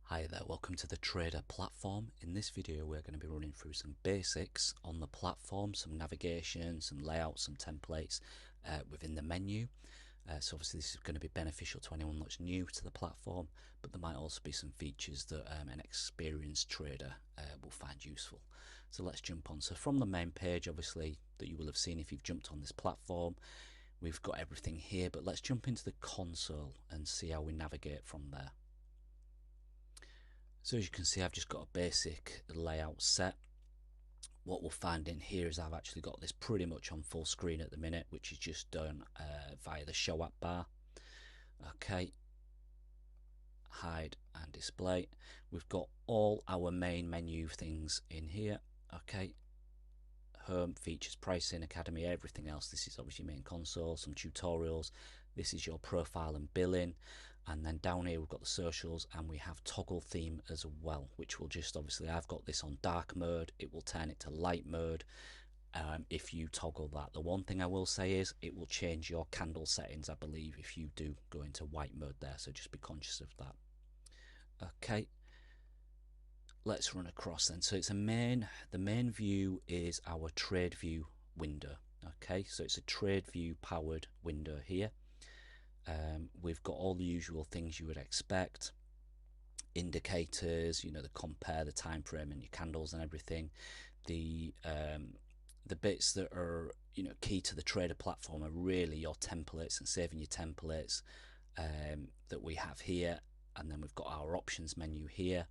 Hi there, welcome to the Trader platform. In this video we're going to be running through some basics on the platform, some navigation, some layouts, some templates within the menu. So obviously this is going to be beneficial to anyone that's new to the platform, but there might also be some features that an experienced trader will find useful. So let's jump on. So from the main page, obviously, that you will have seen if you've jumped on this platform, we've got everything here, but let's jump into the console and see how we navigate from there. So as you can see, I've just got a basic layout set. What we'll find in here is I've actually got this pretty much on full screen at the minute, which is just done via the show app bar. Okay, hide and display. We've got all our main menu things in here. Okay, home, features, pricing, academy, everything else. This is obviously main console, some tutorials. This is your profile and billing, and then down here we've got the socials, and we have toggle theme as well, which will just obviously, I've got this on dark mode, it will turn it to light mode if you toggle that. The one thing I will say is it will change your candle settings, I believe, if you do go into white mode there, so just be conscious of that. Okay, let's run across then. So it's the main view is our trade view window. Okay, so it's a trade view powered window here. We've got all the usual things you would expect, indicators, you know, the compare, the time frame, and your candles and everything. The bits that are, you know, key to the trader platform are really your templates and saving your templates that we have here, and then we've got our options menu here,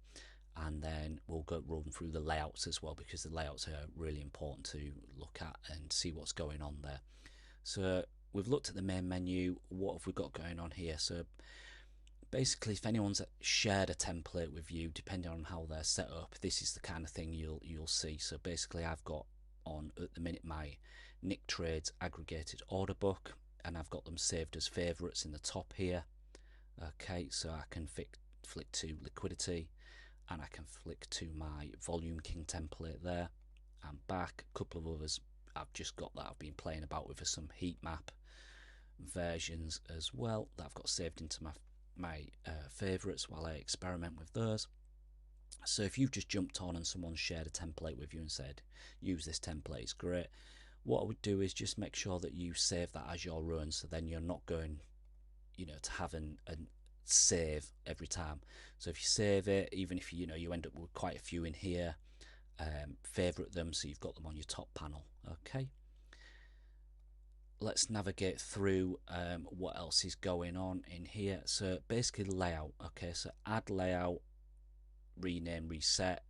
and then we'll go run through the layouts as well, because the layouts are really important to look at and see what's going on there. So we've looked at the main menu. What have we got going on here? So basically, if anyone's shared a template with you, depending on how they're set up, this is the kind of thing you'll see. So basically, I've got on at the minute my Nick Trades aggregated order book, and I've got them saved as favorites in the top here. Okay, so I can flick to liquidity, and I can flick to my volume king template there, and back a couple of others I've just got that I've been playing about with some heat map versions as well that I've got saved into my favorites while I experiment with those. So if you've just jumped on and someone shared a template with you and said use this template, it's great, what I would do is just make sure that you save that as your own, so then you're not going, you know, to have a save every time. So if you save it, even if you know you end up with quite a few in here, favorite them so you've got them on your top panel. Okay, let's navigate through what else is going on in here. So basically layout. Okay, so add layout, rename, reset.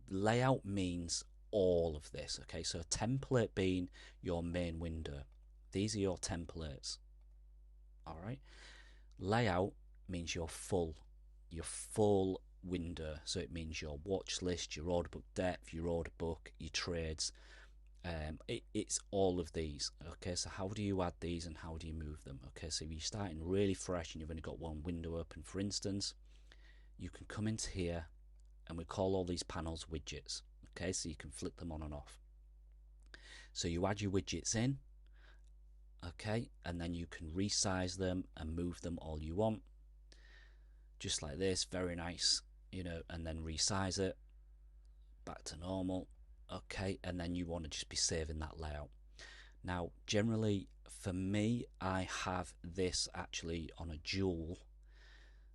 Layout means all of this. Okay, so template being your main window, these are your templates. All right, layout means your full window, so it means your watch list, your order book depth, your order book, your trades. It's all of these. Okay, so how do you add these and how do you move them? Okay, so if you're starting really fresh and you've only got one window open, for instance, you can come into here, and we call all these panels widgets. Okay, so you can flick them on and off. So you add your widgets in, okay, and then you can resize them and move them all you want, just like this. Very nice, you know, and then resize it back to normal. Okay, and then you want to just be saving that layout. Now generally for me, I have this actually on a dual,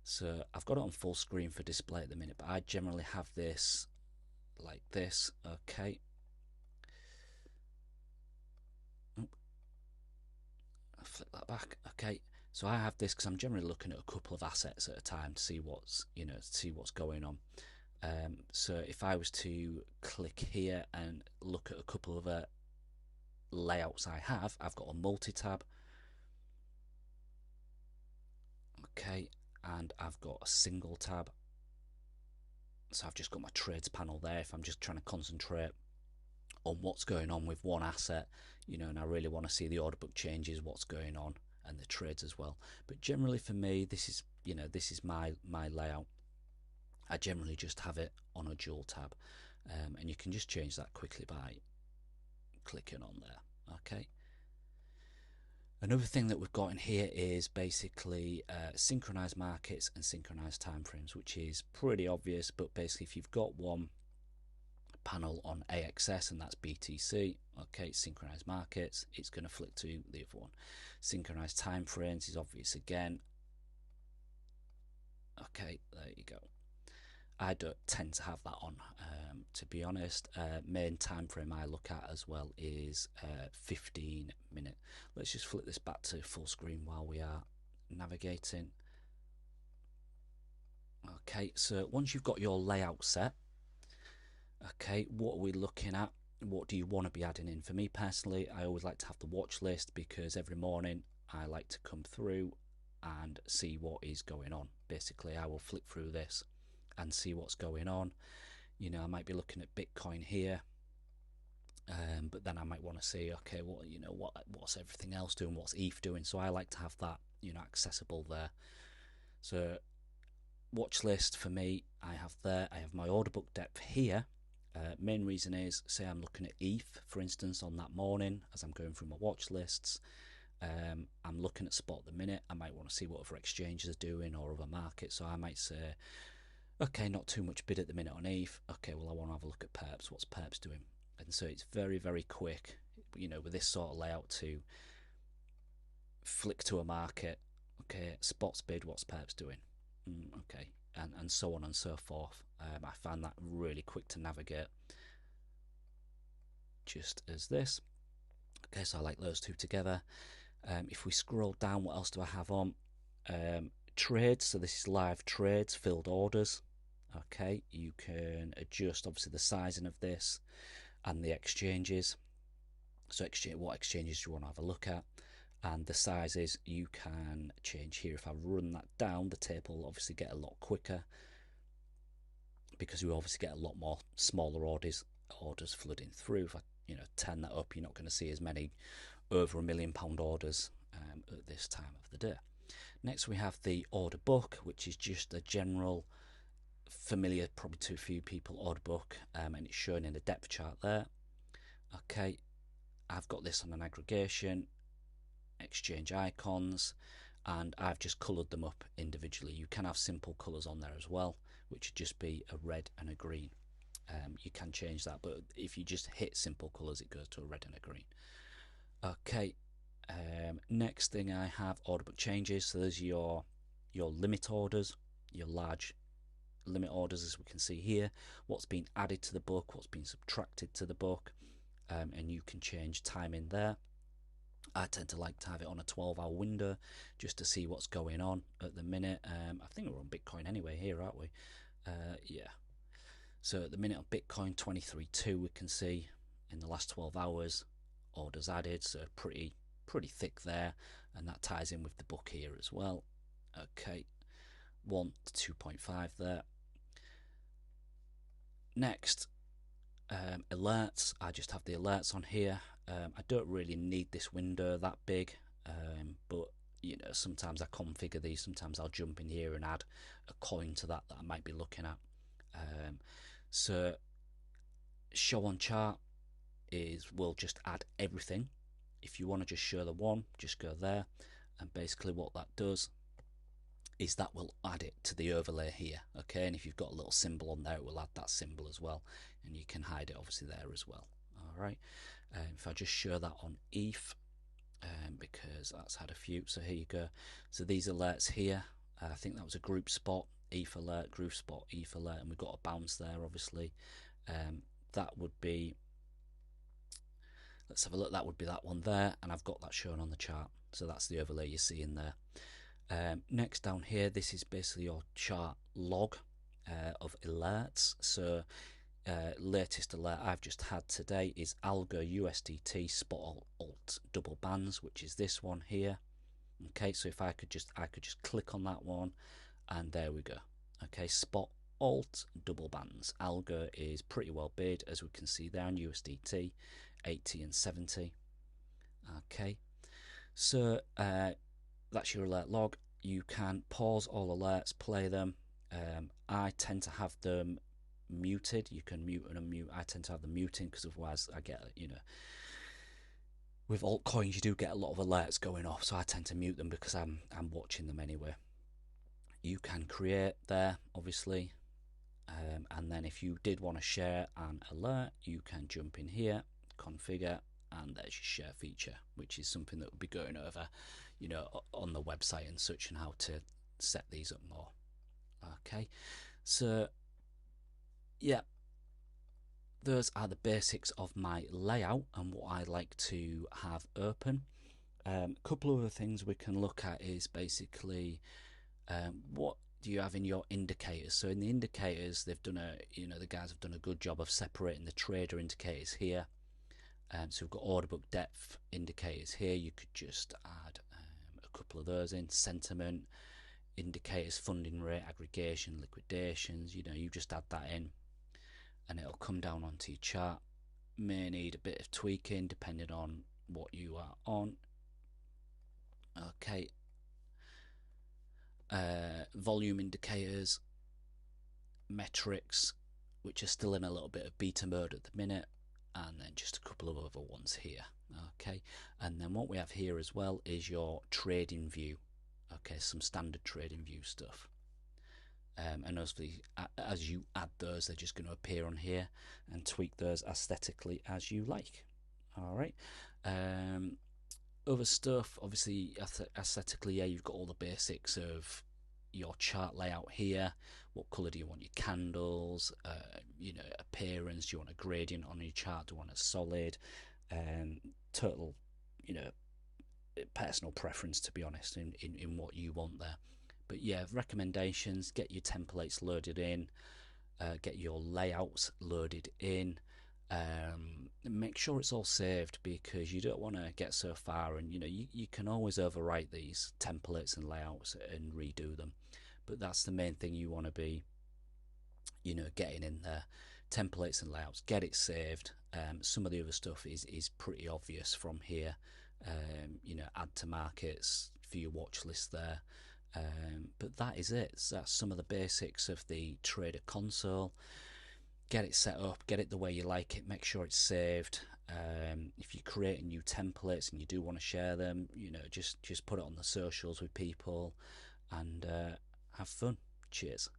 so I've got it on full screen for display at the minute, but I generally have this like this. Okay, I'll flip that back. Okay, so I have this because I'm generally looking at a couple of assets at a time to see what's, you know, see what's going on. So if I was to click here and look at a couple of layouts I've got a multi-tab, okay, and I've got a single tab. So I've just got my trades panel there if I'm just trying to concentrate on what's going on with one asset, you know, and I really want to see the order book changes, what's going on, and the trades as well. But generally for me, this is, you know, this is my layout. I generally just have it on a dual tab, and you can just change that quickly by clicking on there. Okay, Another thing that we've got in here is basically synchronized markets and synchronized timeframes, which is pretty obvious, but basically if you've got one panel on AXS and that's BTC, okay, synchronized markets, it's going to flick to the other one. Synchronized timeframes is obvious again. Okay, there you go. I don't tend to have that on, to be honest. Main time frame I look at as well is 15 minute. Let's just flip this back to full screen while we are navigating. Okay, so once you've got your layout set, okay, what are we looking at? What do you want to be adding in? For me personally, I always like to have the watch list, because every morning I like to come through and see what is going on. Basically, I will flip through this and see what's going on. You know, I might be looking at Bitcoin here, but then I might want to see, okay, what, you know, what's everything else doing? What's ETH doing? So I like to have that, you know, accessible there. So watch list for me, I have there. I have my order book depth here. Main reason is, say I'm looking at ETH, for instance, on that morning as I'm going through my watch lists. I'm looking at spot at the minute. I might want to see what other exchanges are doing or other markets. So I might say, okay, not too much bid at the minute on ETH. Okay, well, I want to have a look at perps. What's perps doing? And so it's very, very quick, you know, with this sort of layout to flick to a market. Okay, spots bid, what's perps doing? Okay, and so on and so forth. I find that really quick to navigate, just as this. Okay, so I like those two together. If we scroll down, what else do I have on? Trades, so this is live trades, filled orders. Okay, you can adjust obviously the sizing of this and the exchanges. So what exchanges do you want to have a look at, and the sizes you can change here. If I run that down, the table will obviously get a lot quicker, because we obviously get a lot more smaller orders flooding through. If I, you know, turn that up, you're not going to see as many over £1 million orders at this time of the day. Next we have the order book, which is just a general, familiar probably to a few people, order book, and it's shown in the depth chart there. Okay, I've got this on an aggregation, exchange icons, and I've just coloured them up individually. You can have simple colours on there as well, which would just be a red and a green. You can change that, but if you just hit simple colours, it goes to a red and a green. Okay, next thing I have order book changes. So there's your limit orders, your large limit orders, as we can see here, what's been added to the book, what's been subtracted to the book, and you can change time in there. I tend to like to have it on a 12-hour window just to see what's going on at the minute. I think we're on Bitcoin anyway here, aren't we? Yeah. So at the minute on Bitcoin 23.2, we can see in the last 12 hours orders added, so pretty thick there, and that ties in with the book here as well. Okay, 1 to 2.5 there. Next, alerts. I just have the alerts on here. I don't really need this window that big, but you know, sometimes I configure these. Sometimes I'll jump in here and add a coin to that I might be looking at. So show on chart will just add everything. If you want to just show the one, just go there, and basically what that does is that will add it to the overlay here. Okay, and if you've got a little symbol on there, it will add that symbol as well, and you can hide it obviously there as well. All right, if I just show that on ETH, because that's had a few. So here you go. So these alerts here, I think that was a group spot, ETH alert, group spot, ETH alert, and we've got a bounce there obviously. That would be, let's have a look, that would be that one there, and I've got that shown on the chart. So that's the overlay you see in there. Next down here, this is basically your chart log of alerts. So latest alert I've just had today is Algo USDT spot alt double bands, which is this one here. Okay, so if I could just click on that one, and there we go. Okay, spot alt double bands. Algo is pretty well bid, as we can see there on USDT 80 and 70. Okay, so that's your alert log. You can pause all alerts, play them. I tend to have them muted. You can mute and unmute. I tend to have them muting, because otherwise I get, you know, with altcoins you do get a lot of alerts going off, so I tend to mute them because I'm watching them anyway. You can create there, obviously, and then if you did want to share an alert, you can jump in here, configure, and there's your share feature, which is something that will be going over, you know, on the website and such, and how to set these up more. Okay, so yeah, those are the basics of my layout and what I like to have open. A couple of other things we can look at is basically what do you have in your indicators. So in the indicators, they've done the guys have done a good job of separating the trader indicators here. So we've got order book depth indicators here. You could just add a couple of those in. Sentiment indicators, funding rate, aggregation, liquidations. You just add that in, and it'll come down onto your chart. May need a bit of tweaking depending on what you are on. Okay. Volume indicators, metrics, which are still in a little bit of beta mode at the minute, and then just a couple of other ones here. Okay, and then what we have here as well is your trading view. Okay, some standard trading view stuff. And obviously, as you add those, they're just going to appear on here, and tweak those aesthetically as you like. All right. Other stuff, obviously, aesthetically, yeah, you've got all the basics of your chart layout here. What colour do you want your candles? Appearance. Do you want a gradient on your chart? Do you want a solid? Total, personal preference, to be honest, in what you want there. But yeah, recommendations: get your templates loaded in, get your layouts loaded in. Make sure it's all saved, because you don't want to get so far and you can always overwrite these templates and layouts and redo them, but that's the main thing you want to be getting in there. Templates and layouts, get it saved. Some of the other stuff is pretty obvious from here. Add to markets for your watch list there, but that is it. So that's some of the basics of the trader console. Get it set up, get it the way you like it, make sure it's saved. If you're creating new templates and you do want to share them, just put it on the socials with people and have fun. Cheers.